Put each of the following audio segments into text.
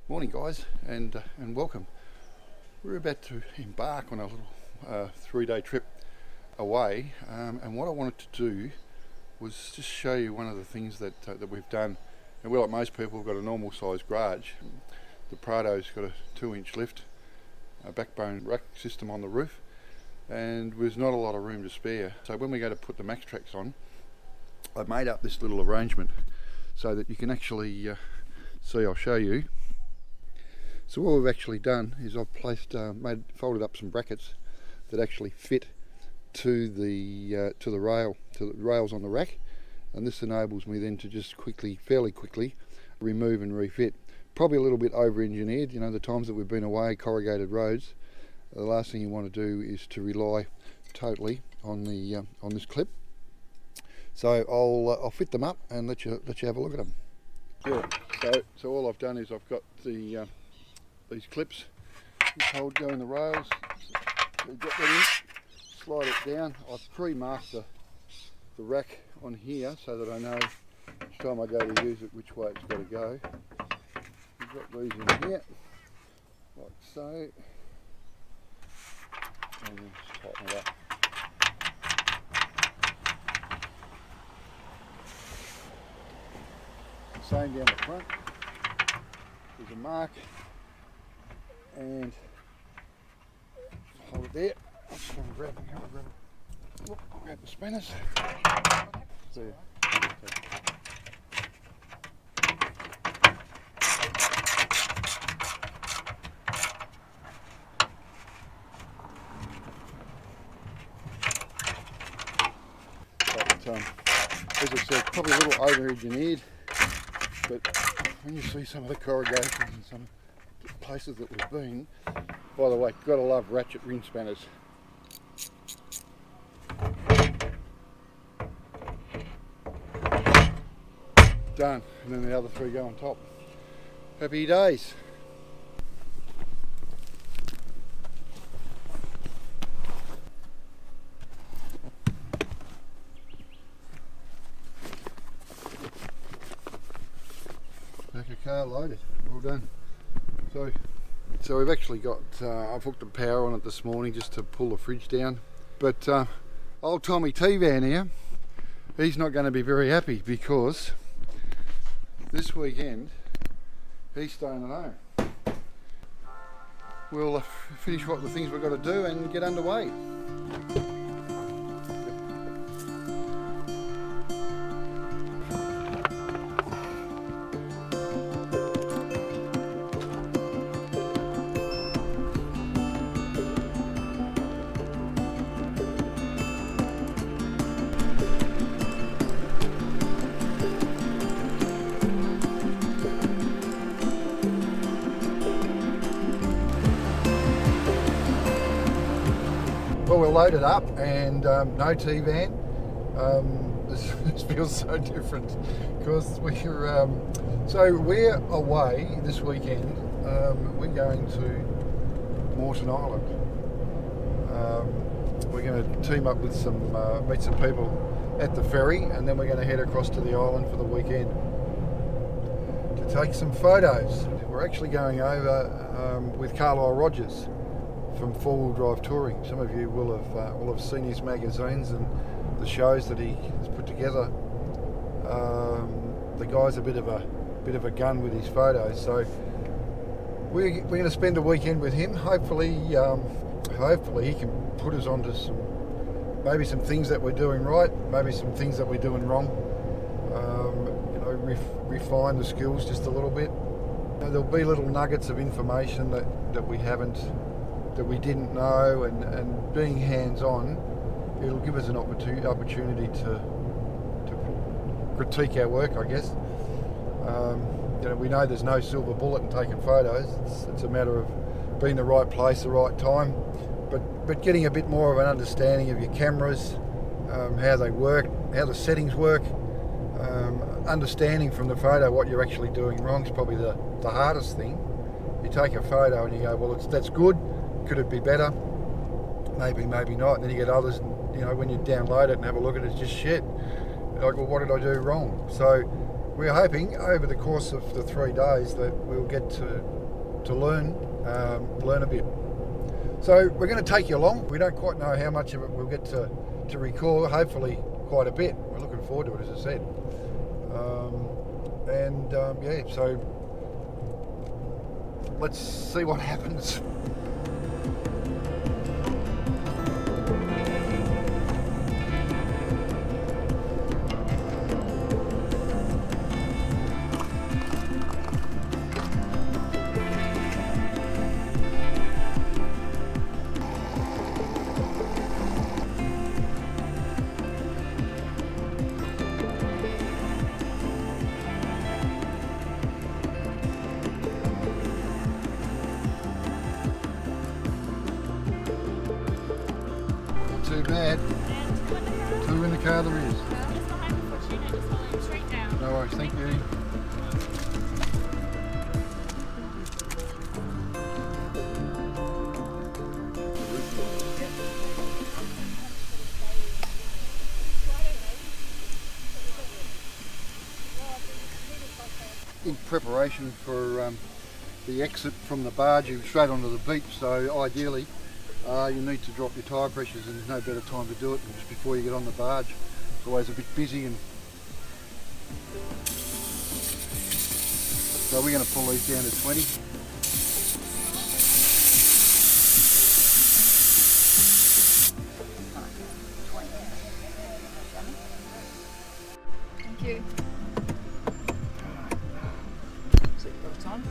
Morning guys, and welcome. We're about to embark on a little 3-day trip away, and what I wanted to do was just show you one of the things that we've done. And we're like most people, we've got a normal sized garage. The Prado's got a 2-inch lift, a backbone rack system on the roof, and there's not a lot of room to spare. So when we go to put the Max Tracks on, I've made up this little arrangement so that you can actually see. I'll show you. So what we've actually done is I've folded up some brackets that actually fit to the rails on the rack, and this enables me then to just fairly quickly remove and refit. Probably a little bit over-engineered. You know, the times that we've been away, corrugated roads, the last thing you want to do is to rely totally on this clip. So I'll fit them up and let you have a look at them. Yeah. So all I've done is I've got these clips. This hole go in the rails. So you get that in, slide it down. I've pre-marked the rack on here so that I know each time I go to use it which way it's got to go. We've got these in here, like so. And then just tighten it up. Same down the front. There's a mark, and hold it there. I'm just going to grab it. I'll grab the spinners. There. But as I said, probably a little over-engineered, but when you see some of the corrugations and some places that we've been, by the way, gotta love ratchet ring spanners. Done, and then the other 3 go on top. Happy days. Back a car loaded, all done. So we've actually got, I've hooked the power on it this morning just to pull the fridge down. But old Tommy T-Van here, he's not going to be very happy because this weekend he's staying at home. We'll finish what the things we've got to do and get underway. Well, we're loaded up and no T-Van. This feels so different because we're away this weekend. We're going to Moreton Island. We're going to team up with meet some people at the ferry, and then we're going to head across to the island for the weekend to take some photos. We're actually going over with Carlisle Rogers from 4-wheel drive touring. Some of you will have seen his magazines and the shows that he has put together. The guy's a bit of a gun with his photos, so we're going to spend a weekend with him. Hopefully he can put us onto some things that we're doing right, maybe some things that we're doing wrong. Refine the skills just a little bit. There'll be little nuggets of information that we didn't know, and being hands-on, it'll give us an opportunity to critique our work, I guess. We know there's no silver bullet in taking photos. It's a matter of being the right place, the right time, but getting a bit more of an understanding of your cameras, how they work, how the settings work, understanding from the photo what you're actually doing wrong is probably the hardest thing. You take a photo and you go, well, that's good. Could it be better? Maybe, maybe not. And then you get others, when you download it and have a look at it, it's just shit. Like, well, what did I do wrong? So we're hoping over the course of the 3 days that we'll get to learn a bit. So we're going to take you along. We don't quite know how much of it we'll get to record. Hopefully quite a bit. We're looking forward to it, as I said. Yeah, so let's see what happens. Too bad. Two in the car there is. No worries, thank you. In preparation for the exit from the barge, you straight onto the beach, so ideally you need to drop your tyre pressures, and there's no better time to do it than just before you get on the barge. It's always a bit busy, and so we're going to pull these down to 20. Thank you. Seatbelt on.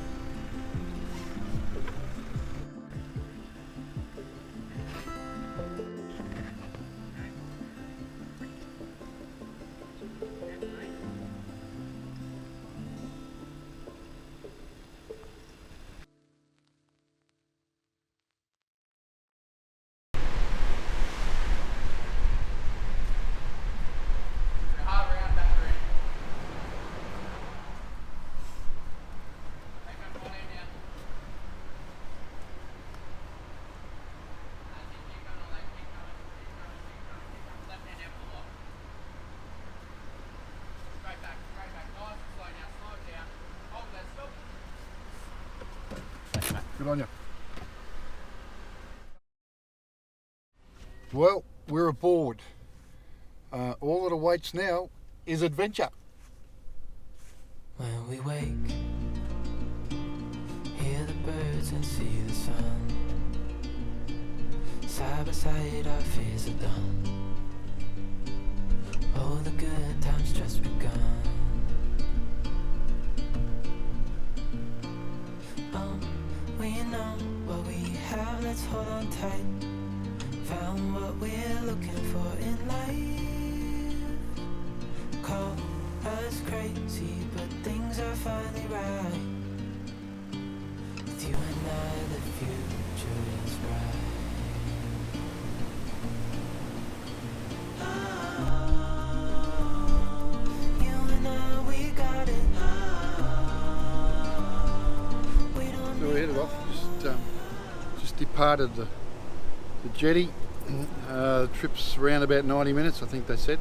Good on you. Well, we're aboard. All that awaits now is adventure. When we wake, hear the birds and see the sun. Side by side our fears are done. Oh, the good times just begun. We know what we have, let's hold on tight. Found what we're looking for in life. Call us crazy, but things are finally right. With you and I, the future is bright. Oh, you and I, we got it. So we headed off, just departed the jetty. The trip's around about 90 minutes, I think they said.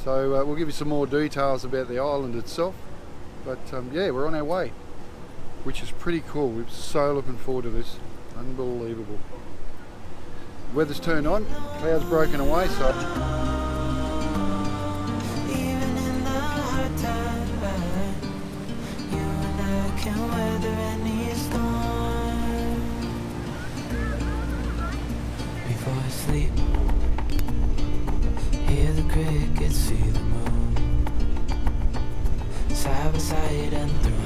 So we'll give you some more details about the island itself. But yeah, we're on our way, which is pretty cool. We're so looking forward to this. Unbelievable. Weather's turned on, clouds broken away, so Even in the hard time, you and I can weather any storm. Before I sleep, hear the crickets, see the moon. Side by side and through.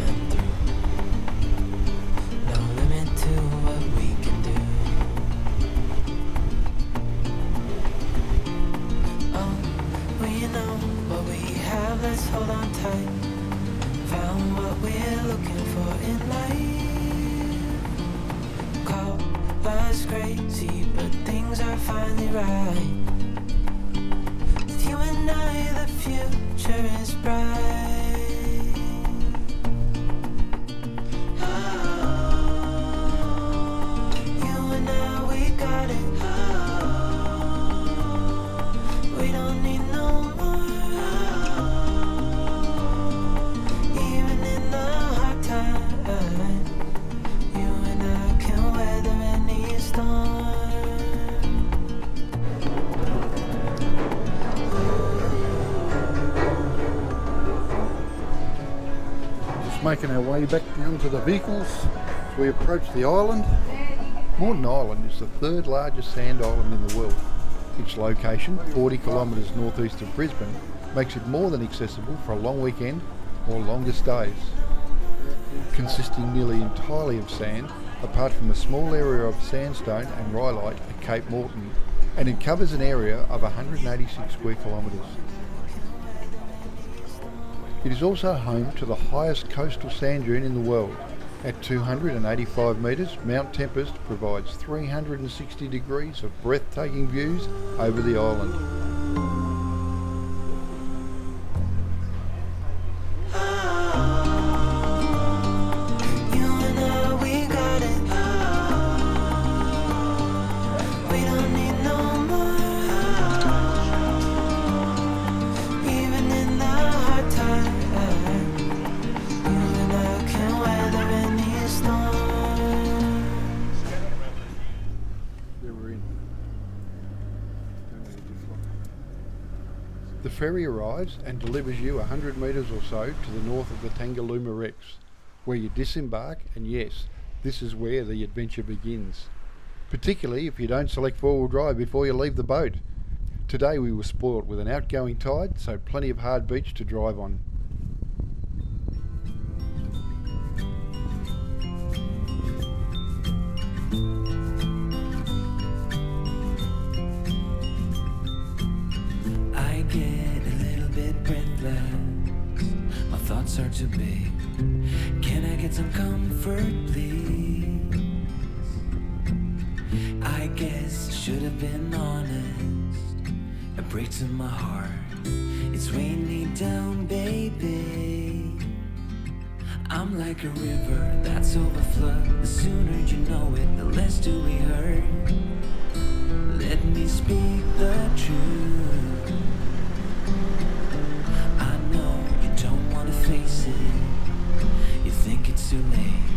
No limit to what we can do. We know what we have, let's hold on tight. Found what we're looking for in life. Call us crazy, but things are finally right. With you and I, the future is bright. You and I, we got it. We don't need no more. Making our way back down to the vehicles as we approach the island. Moreton Island is the third largest sand island in the world. Its location, 40 kilometres northeast of Brisbane, makes it more than accessible for a long weekend or longer stays. Consisting nearly entirely of sand, apart from a small area of sandstone and rhyolite at Cape Moreton, and it covers an area of 186 square kilometres. It is also home to the highest coastal sand dune in the world. At 285 metres, Mount Tempest provides 360 degrees of breathtaking views over the island. The ferry arrives and delivers you 100 metres or so to the north of the Tangalooma Wrecks, where you disembark, and yes, this is where the adventure begins. Particularly if you don't select four-wheel drive before you leave the boat. Today we were spoilt with an outgoing tide, so plenty of hard beach to drive on. Thoughts are too big. Can I get some comfort, please? I guess I should have been honest. A break to my heart. It's weighing me down, baby. I'm like a river that's overflowed. The sooner you know it, the less do we hurt. Let me speak the truth. Face it, you think it's too late,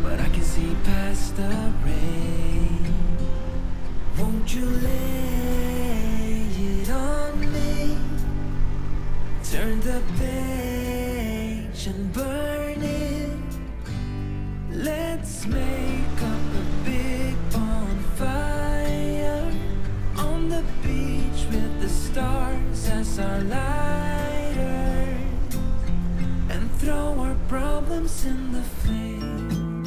but I can see past the rain. Won't you lay it on me? Turn the page and burn it. Let's make up a big bonfire on the beach with the stars as our light. Throw our problems in the flame.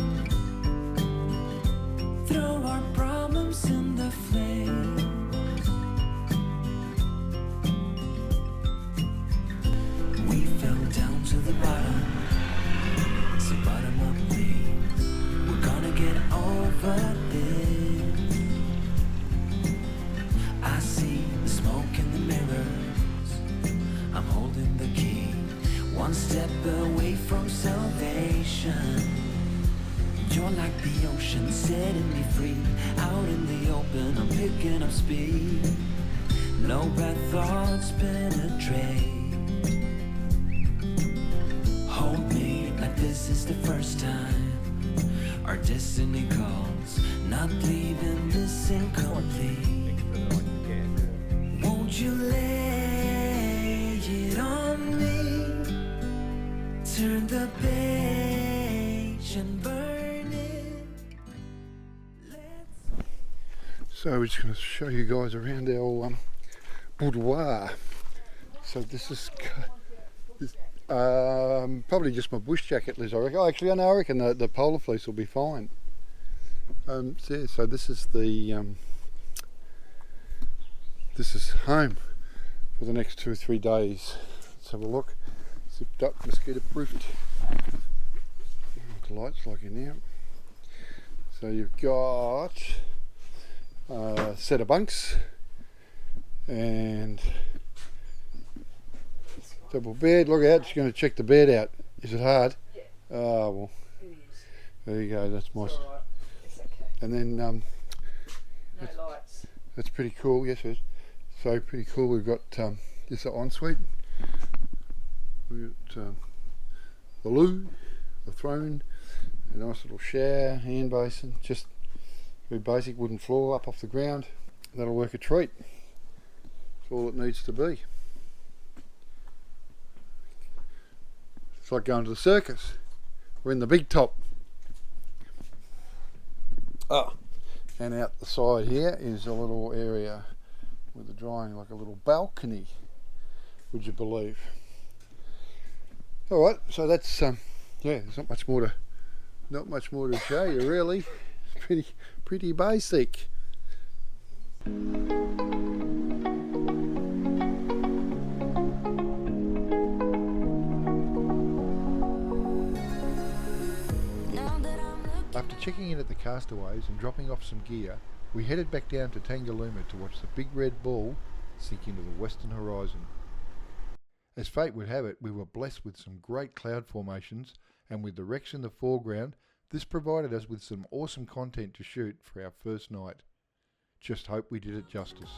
Throw our problems in the flame. We fell down to the bottom. So bottom up, please. We're gonna get over this. I see the smoke in the mirrors. I'm holding the key. One step away from salvation. You're like the ocean, setting me free. Out in the open, I'm picking up speed. No bad thoughts penetrate. Hold me like this is the first time. Our destiny calls, not leaving this incomplete. Won't you lay it on me? Turn the page and burn it. So we're just going to show you guys around our boudoir. So this is probably just my bush jacket, Liz, I reckon. Oh, actually, I reckon the polar fleece will be fine. So this is this is home for the next 2 or 3 days. Let's have a look. Zipped up, mosquito proofed. The lights like in there. So you've got a set of bunks and double bed. Look out, she's going to check the bed out. Is it hard? Yeah. Oh well. It is. There you go. That's my. It's alright. It's okay. And then No lights. that's pretty cool. Yes, it is. So pretty cool. We've got this ensuite. We've got the loo, the throne, a nice little shower, hand basin, just very basic wooden floor up off the ground. That'll work a treat. That's all it needs to be. It's like going to the circus. We're in the big top. Oh, and out the side here is a little area with the drying, like a little balcony, would you believe? All right, so that's yeah. There's not much more to show you really. Pretty basic. After checking in at the castaways and dropping off some gear, we headed back down to Tangalooma to watch the big red ball sink into the western horizon. As fate would have it, we were blessed with some great cloud formations, and with the wrecks in the foreground, this provided us with some awesome content to shoot for our first night. Just hope we did it justice.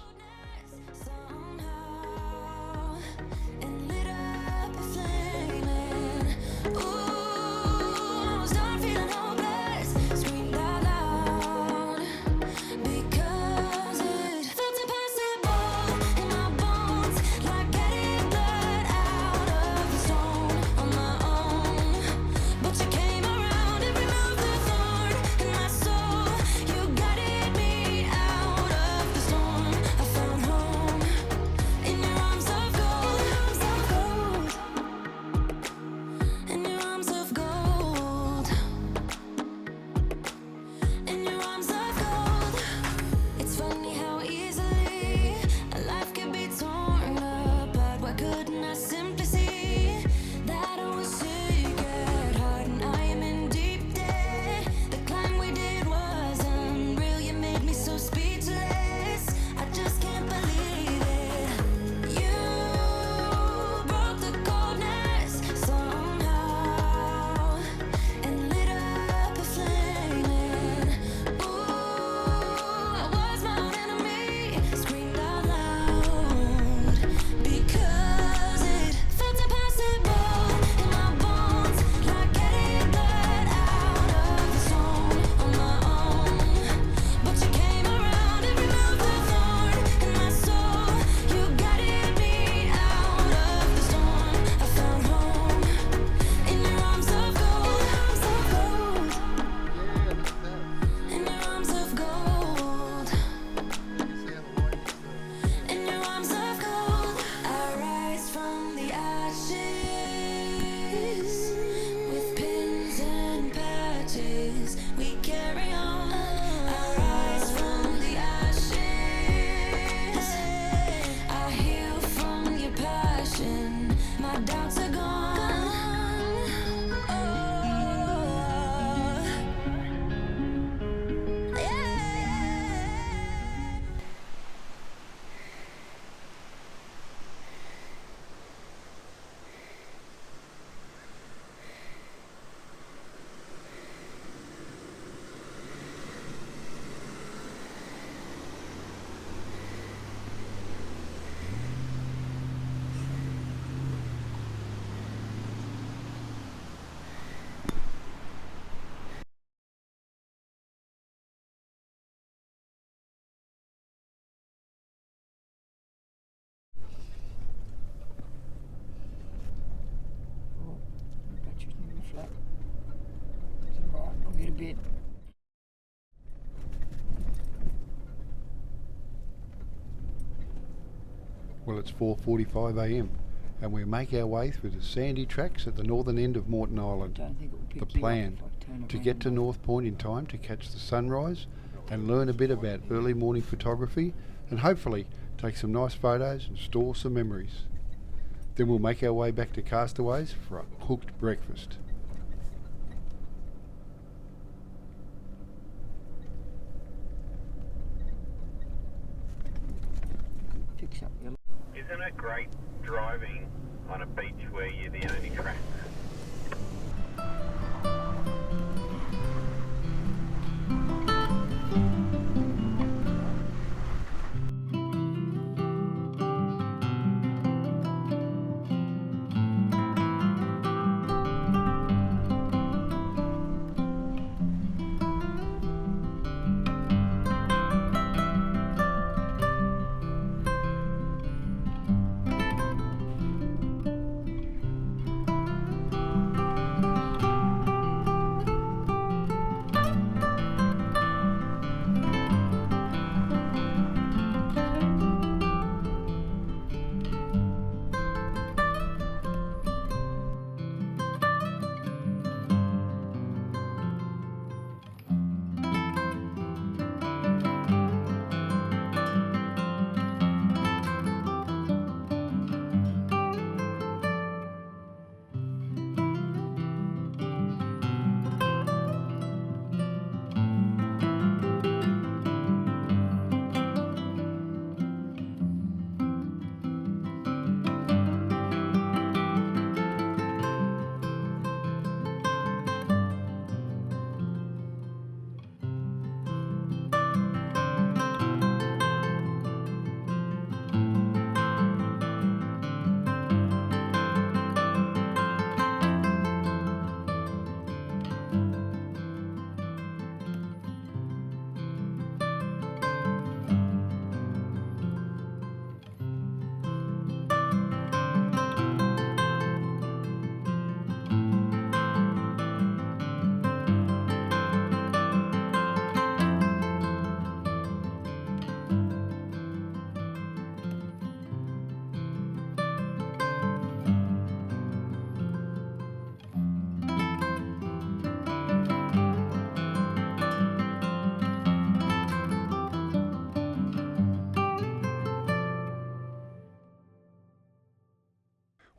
Well, it's 4:45 a.m. and we make our way through the sandy tracks at the northern end of Moreton Island. The plan, to get to North Point in time to catch the sunrise and learn a bit about early morning photography and hopefully take some nice photos and store some memories. Then we'll make our way back to Castaways for a cooked breakfast. Isn't it great driving on a beach where you're the only track?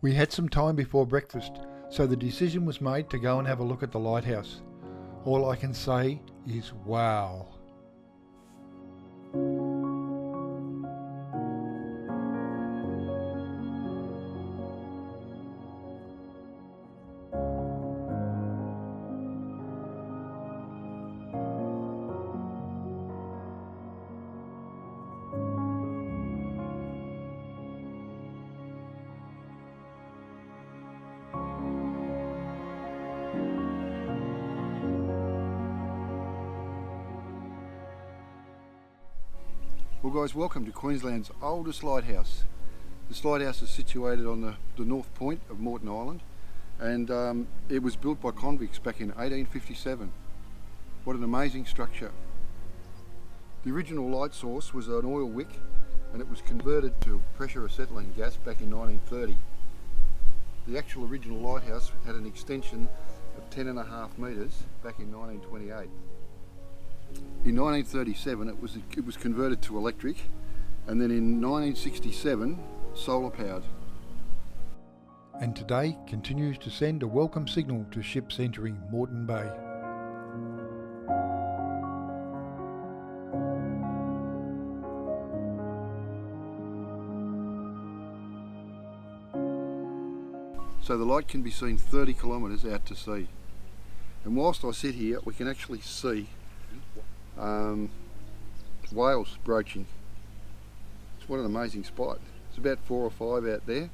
We had some time before breakfast, so the decision was made to go and have a look at the lighthouse. All I can say is wow. Well guys, welcome to Queensland's oldest lighthouse. This lighthouse is situated on the north point of Moreton Island, and it was built by convicts back in 1857. What an amazing structure. The original light source was an oil wick, and it was converted to pressure acetylene gas back in 1930. The actual original lighthouse had an extension of 10.5 metres back in 1928. In 1937 it was converted to electric, and then in 1967 solar powered. And today continues to send a welcome signal to ships entering Moreton Bay. So the light can be seen 30 kilometres out to sea. And whilst I sit here, we can actually see whales broaching. It's what an amazing spot. It's about 4 or 5 out there.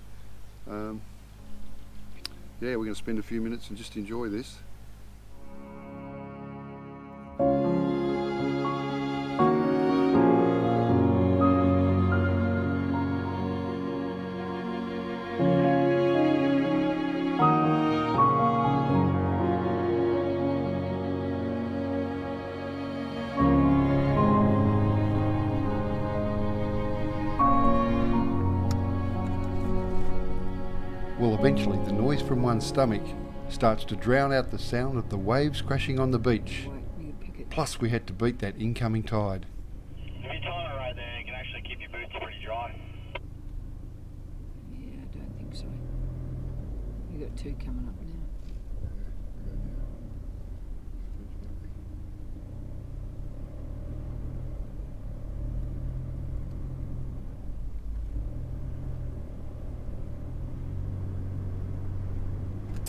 Yeah, we're going to spend a few minutes and just enjoy this. Well, eventually the noise from one's stomach starts to drown out the sound of the waves crashing on the beach. Plus we had to beat that incoming tide. If you time it right there, you can actually keep your boots pretty dry. Yeah, I don't think so. We've got 2 coming up now.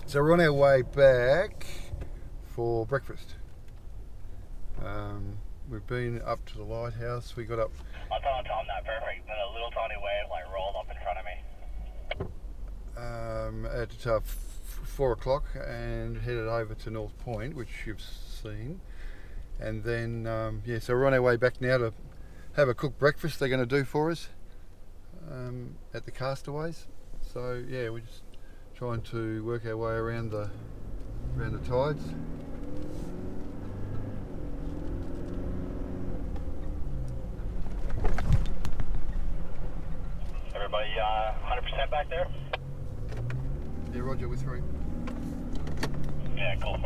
So we're on our way back for breakfast. We've been up to the lighthouse. We got up. I thought I timed that perfect. Then a little tiny wave like rolled up in front of me. At 4 o'clock and headed over to North Point, which you've seen. And then, yeah, so we're on our way back now to have a cooked breakfast they're going to do for us at the Castaways. So, yeah, we're just trying to work our way around the tides. Everybody 100% back there? Yeah, Roger, we're through. Yeah, cool.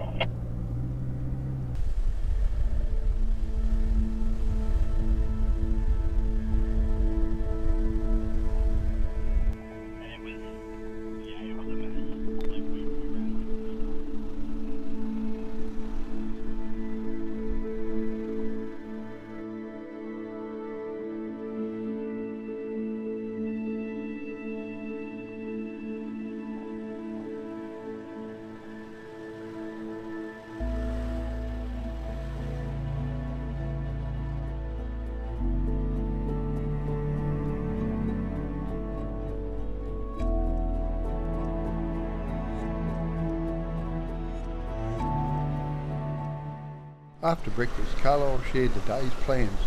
After breakfast, Carlisle shared the day's plans,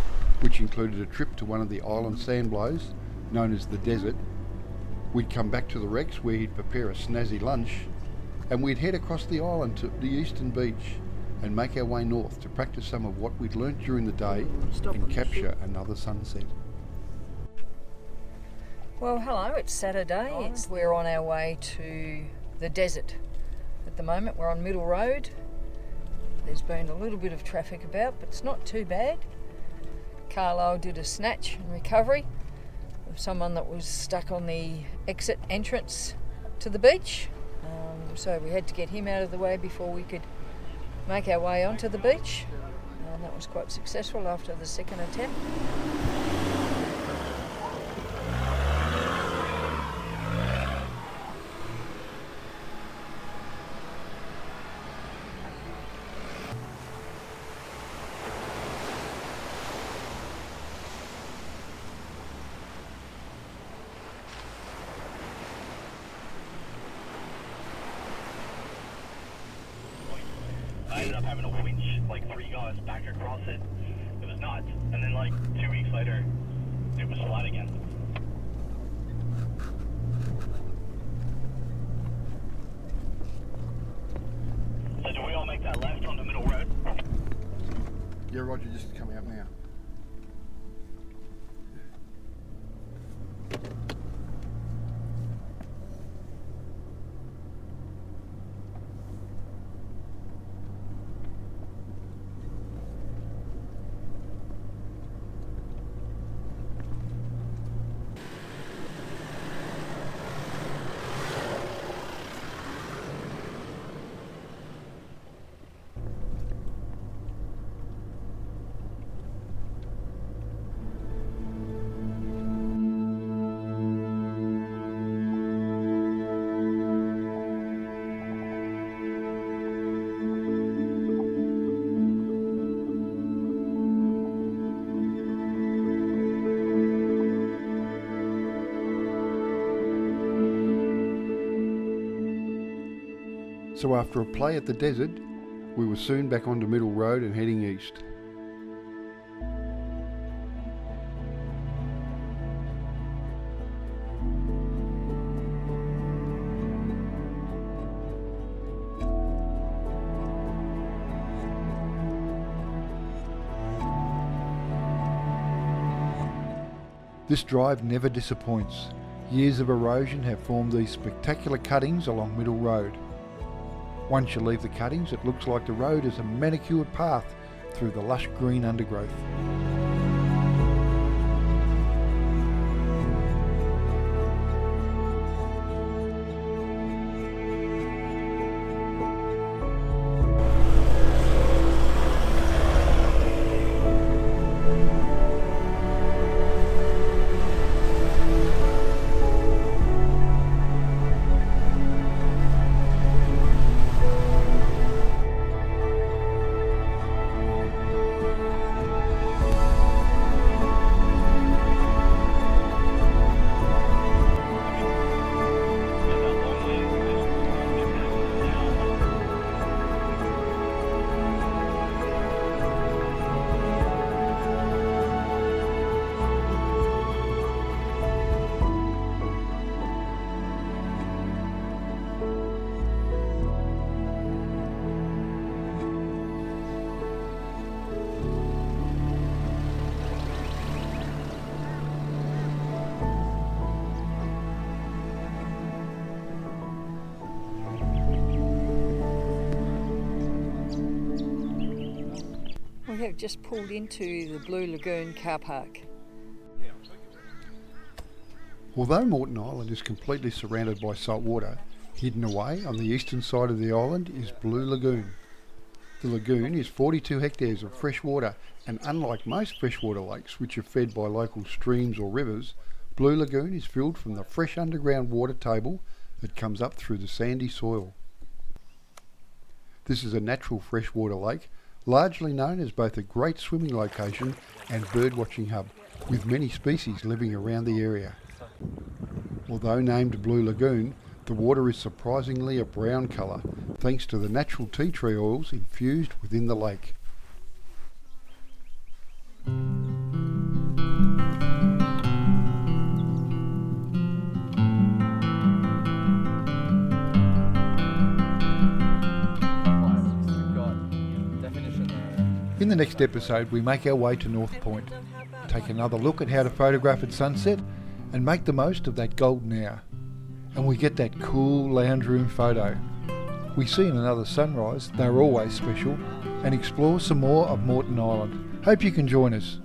which included a trip to one of the island sandblows, known as the Desert. We'd come back to the wrecks where he'd prepare a snazzy lunch, and we'd head across the island to the eastern beach and make our way north to practice some of what we'd learnt during the day and capture another sunset. Well, hello, it's Saturday. We're on our way to the desert. At the moment, we're on Middle Road. There's been a little bit of traffic about, but it's not too bad. Carlisle did a snatch and recovery of someone that was stuck on the exit entrance to the beach. So we had to get him out of the way before we could make our way onto the beach. And that was quite successful after the second attempt. I ended up having to winch like 3 guys back across it. It was nuts. And then like 2 weeks later, it was flat again. So do we all make that left on the middle road? Yeah, Roger, just coming up now. So after a play at the desert, we were soon back onto Middle Road and heading east. This drive never disappoints. Years of erosion have formed these spectacular cuttings along Middle Road. Once you leave the cuttings, it looks like the road is a manicured path through the lush green undergrowth. We have just pulled into the Blue Lagoon car park. Although Moreton Island is completely surrounded by salt water, hidden away on the eastern side of the island is Blue Lagoon. The lagoon is 42 hectares of fresh water, and unlike most freshwater lakes which are fed by local streams or rivers, Blue Lagoon is filled from the fresh underground water table that comes up through the sandy soil. This is a natural freshwater lake, largely known as both a great swimming location and birdwatching hub, with many species living around the area. Although named Blue Lagoon, the water is surprisingly a brown colour, thanks to the natural tea tree oils infused within the lake. In the next episode, we make our way to North Point, take another look at how to photograph at sunset and make the most of that golden hour. And we get that cool lounge room photo. We see another sunrise, they're always special, and explore some more of Moreton Island. Hope you can join us.